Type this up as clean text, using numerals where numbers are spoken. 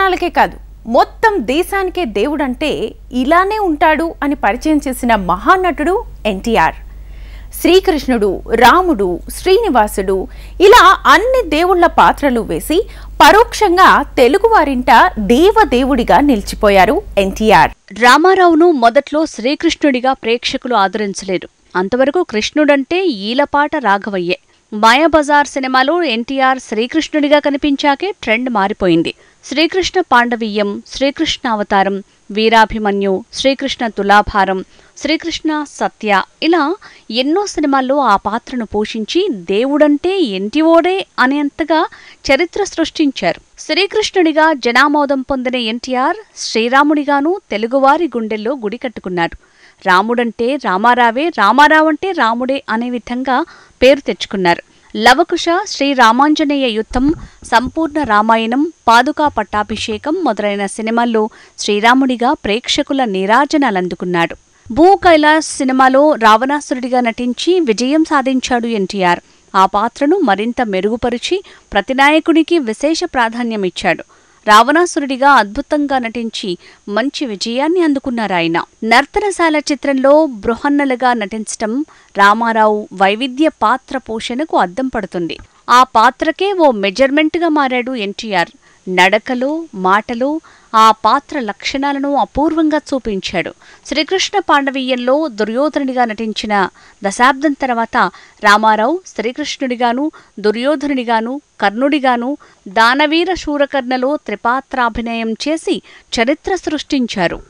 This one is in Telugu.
జనాలకే కాదు మొత్తం దేశానికే దేవుడంటే ఇలానే ఉంటాడు అని పరిచయం చేసిన మహానటుడు ఎన్టీఆర్. శ్రీకృష్ణుడు, రాముడు, శ్రీనివాసుడు ఇలా అన్ని దేవుళ్ల పాత్రలు వేసి పరోక్షంగా తెలుగువారింట దేవదేవుడిగా నిలిచిపోయారు ఎన్టీఆర్. రామారావును మొదట్లో శ్రీకృష్ణుడిగా ప్రేక్షకులు ఆదరించలేరు. అంతవరకు కృష్ణుడంటే ఈలపాట రాఘవయ్యే. మాయాబజార్ సినిమాలో ఎన్టీఆర్ శ్రీకృష్ణుడిగా కనిపించాకే ట్రెండ్ మారిపోయింది. శ్రీకృష్ణ పాండవీయం, శ్రీకృష్ణ అవతారం, వీరాభిమన్యు, శ్రీకృష్ణ తులాభారం, శ్రీకృష్ణ సత్య ఇలా ఎన్నో సినిమాల్లో ఆ పాత్రను పోషించి దేవుడంటే ఎంటివోడే అనేంతగా చరిత్ర సృష్టించారు. శ్రీకృష్ణుడిగా జనామోదం పొందిన ఎన్టీఆర్ శ్రీరాముడిగానూ తెలుగువారి గుండెల్లో గుడి కట్టుకున్నారు. రాముడంటే రామారావే, రామారావంటే రాముడే అనే విధంగా పేరు తెచ్చుకున్నారు. లవకుశ, శ్రీరామాంజనేయ యుద్ధం, సంపూర్ణ రామాయణం, పాదుకా పట్టాభిషేకం మొదలైన సినిమాల్లో శ్రీరాముడిగా ప్రేక్షకుల నీరాజనాలందుకున్నాడు. భూ కైలాస్ సినిమాలో రావణాసురుడిగా నటించి విజయం సాధించాడు ఎన్టీఆర్. ఆ పాత్రను మరింత మెరుగుపరిచి ప్రతినాయకుడికి విశేష ప్రాధాన్యమిచ్చాడు. రావణాసురుడిగా అద్భుతంగా నటించి మంచి విజయాన్ని అందుకున్నారాయన. నర్తనశాల చిత్రంలో బృహన్నలుగా నటించటం రామారావు వైవిధ్య పాత్ర పోషణకు అద్దం పడుతుంది. ఆ పాత్రకే ఓ మెజర్మెంట్గా మారాడు ఎన్టీఆర్. నడకలో, మాటలో ఆ పాత్ర లక్షణాలను అపూర్వంగా చూపించాడు. శ్రీకృష్ణ పాండవీయంలో దుర్యోధనుడిగా నటించిన దశాబ్దం తర్వాత రామారావు శ్రీకృష్ణుడిగాను, దుర్యోధనుడిగాను, కర్ణుడిగాను, దానవీర శూరకర్ణలో త్రిపాత్రాభినయం చేసి చరిత్ర సృష్టించారు.